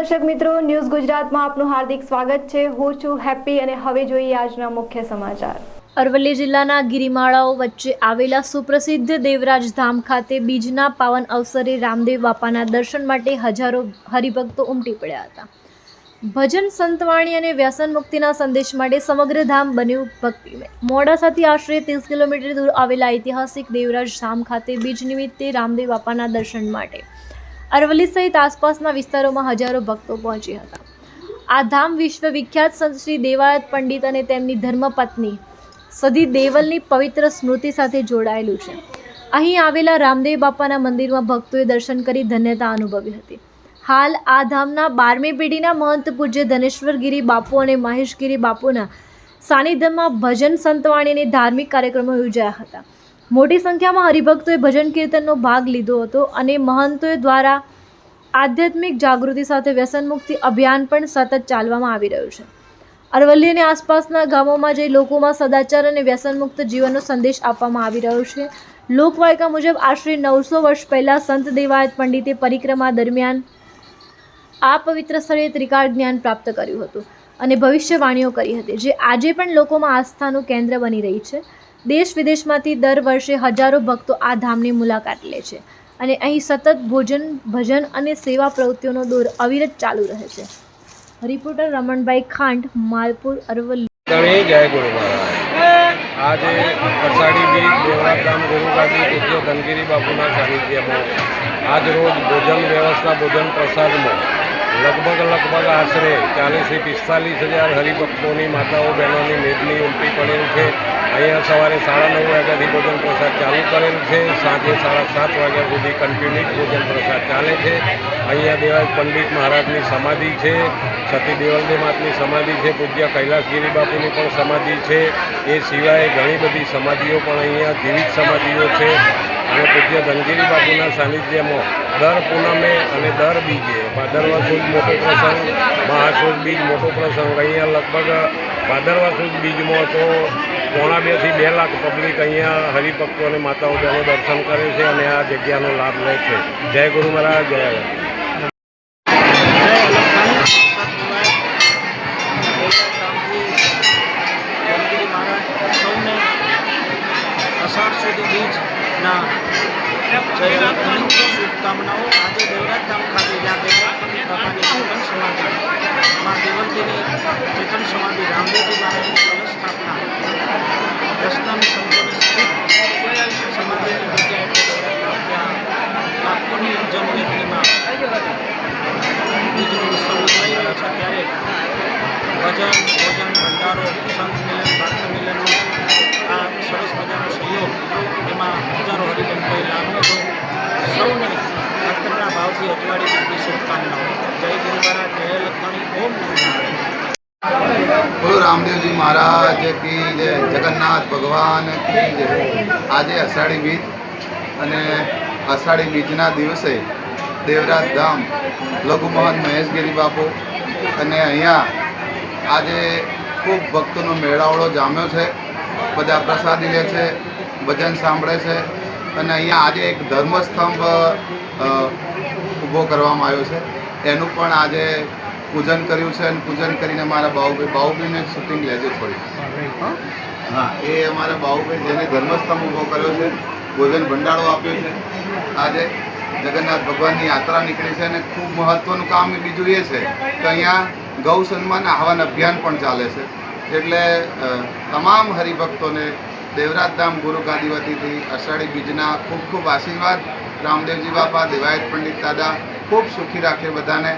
દર્શક મિત્રો, ન્યૂઝ ગુજરાતમાં આપનું હાર્દિક સ્વાગત છે। હું છું હેપી અને હવે જોઈએ આજના મુખ્ય સમાચાર। અરવલ્લી જિલ્લાના ગિરિમાળાઓ વચ્ચે આવેલા સુપ્રસિદ્ધ દેવરાજ ધામ ખાતે બીજના પાવન અવસરે રામદેવ બાપાના દર્શન માટે હજારો હરિભક્તો ઉમટી પડ્યા હતા। ભજન, સંતવાણી અને વ્યસન મુક્તિના સંદેશ માટે સમગ્ર ધામ બન્યું ભક્તિમય। મોડાસાથી આશરે 30 કિલોમીટર દૂર આવેલા ઐતિહાસિક દેવરાજ ધામ ખાતે બીજ નિમિત્તે રામદેવ બાપાના દર્શન માટે અરવલ્લી સહિત આસપાસના વિસ્તારોમાં હજારો ભક્તો પહોંચ્યા હતા। આ ધામ વિશ્વ વિખ્યાત સંત શ્રી દેવાયત પંડિત અને તેમની ધર્મપત્ની સદી દેવલની પવિત્ર સ્મૃતિ સાથે જોડાયેલું છે। અહીં આવેલા રામદેવ બાપાના મંદિરમાં ભક્તોએ દર્શન કરી ધન્યતા અનુભવી હતી। હાલ આ ધામના 12મી પેઢીના મહંત પૂજ્ય ધનેશ્વરગીરી બાપુ અને મહેશગીરી બાપુના સાનિધ્યમાં ભજન, સંતવાણી અને ધાર્મિક કાર્યક્રમો યોજાયા હતા। મોટી સંખ્યામાં હરિભક્તોએ ભજન કીર્તનનો ભાગ લીધો હતો અને મહંતોએ દ્વારા આધ્યાત્મિક જાગૃતિ સાથે વ્યસન મુક્તિ અભિયાન પણ સતત ચાલવામાં આવી રહ્યું છે। અરવલ્લી અને આસપાસના ગામોમાં જઈ લોકોમાં સદાચાર અને વ્યસન મુક્ત જીવનનો સંદેશ આપવામાં આવી રહ્યો છે। લોકવાયકા મુજબ આશરે 900 વર્ષ પહેલા સંત દેવાયત પંડિતે પરિક્રમા દરમિયાન આ પવિત્ર સ્થળે ત્રિકાળ જ્ઞાન પ્રાપ્ત કર્યું હતું અને ભવિષ્યવાણીઓ કરી હતી, જે આજે પણ લોકોમાં આસ્થાનું કેન્દ્ર બની રહી છે। દેશ વિદેશમાંથી દર વર્ષે હજારો ભક્તો આ ધામની મુલાકાત લે છે અને અહીં સતત ભજન અને સેવા પ્રવૃત્તિઓનો દોર અવિરત ચાલુ રહે છે। રિપોર્ટર રમણભાઈ ખાંડ, માલપુર, અરવલ્લી। જય ગુરુ મહારાજ। આજે અષાઢી બીજ દેવરાજ ધામ ગુરુગાદી પૂજ્ય ધનગીરી બાપુના સાનિધ્યમાં આજ રોજ ભોજન વ્યવસ્થા, ભોજન પ્રસાદમાં લગભગ આશરે 40-45 હજાર હરિભક્તોની માતાઓ બહેનોની મેદની ઉમટી પડેલ છે। અહીંયા સવારે 9:30 વાગ્યાથી ભોજન પ્રસાદ ચાલુ કરેલ છે, સાંજે 7:30 વાગ્યા સુધી કન્ટિન્યુઅસ ભોજન પ્રસાદ ચાલે છે। અહીંયા દેવાયત પંડિત મહારાજની સમાધિ છે, સતી દેવલદેવ માતની સમાધિ છે, પૂજ્ય કૈલાસગીરી બાપુની પણ સમાધિ છે। એ સિવાય ઘણી બધી સમાધિઓ પણ અહીંયા જીવિત સમાધિઓ છે અને પૂજ્ય ધનગીરી બાપુના સાનિધ્યમાં દર પૂનમે અને દર બીજે ભાદરવા સુદ મોટો પ્રસંગ, મહાસુદ બીજ મોટો પ્રસંગ। અહીંયા લગભગ ભાદરવા સુદ બીજમાં તો 1.5 થી 2 લાખ પબ્લિક અહીંયા હરિભક્તો અને માતાઓ બહેનો દર્શન કરે છે અને આ જગ્યાનો લાભ લે છે। જય ગુરુ મહારાજ, જય અષાઢ સુધી બીજના શુભકામનાઓ। આજે દેવરાજ ધામ ખાતે જ્યાં બાપાની ચેતન સમાધિ, મા દેવલજીની ચેતન સમાધિ, રામદેવજી મહારાજની કલશ સ્થાપના, દસનામ સંતોની સ્થિત સમાધિની જગ્યાએ ત્યાં લાખોની જનમેદનીમાં બીજનો ઉત્સવ ઉજવાઈ રહ્યો છે। ત્યારે ભજન, ભોજન, ભંડારો, સંત મિલન, ભક્ત મિલનનો આ સરસ મજાનો સહયોગ, એમાં હજારો હરિભક્તોએ લાભ લીધો। સૌને ભક્તના ભાવથી અજવાળી દીકરી શુભકામનાઓ। જય ગુરુ મહારાજ, જય લખમણી, ઓમ નમઃ નારાયણ। બોલો રામદેવ जी महाराज की जय, जगन्नाथ भगवान की जय। આજે અષાઢી બીજ અને અષાઢી બીજના દિવસે દેવરાજ ધામ લઘુમહંત મહેશગીરી બાપુ અને અહીંયા આજે ખૂબ ભક્તોનો મેળાવડો જામ્યો છે। બધા પ્રસાદી લે છે, ભજન સાંભળે છે અને અહીંયા આજે એક ધર્મસ્તંભ ઊભો કરવામાં આવ્યો છે, એનું પણ આજે પૂજન કર્યું છે અને પૂજન કરીને મારા બાહુભાઈને શૂટિંગ લેજે થોડી। હા, એ અમારા બાહુભાઈ જેને ધર્મસ્તંભ ઊભો કર્યો છે, ભોજન ભંડારો આપ્યો છે। આજે જગન્નાથ ભગવાનની યાત્રા નીકળી છે અને ખૂબ મહત્ત્વનું કામ બીજું એ છે કે અહીંયા ગૌ સન્માન આહવાન અભિયાન પણ ચાલે છે। એટલે તમામ હરિભક્તોને દેવરાજ ધામ ગુરુ ગાદી વતીથી અષાઢી બીજના ખૂબ ખૂબ આશીર્વાદ। રામદેવજી બાપા, દેવાયત પંડિત દાદા ખૂબ સુખી રાખે બધાને।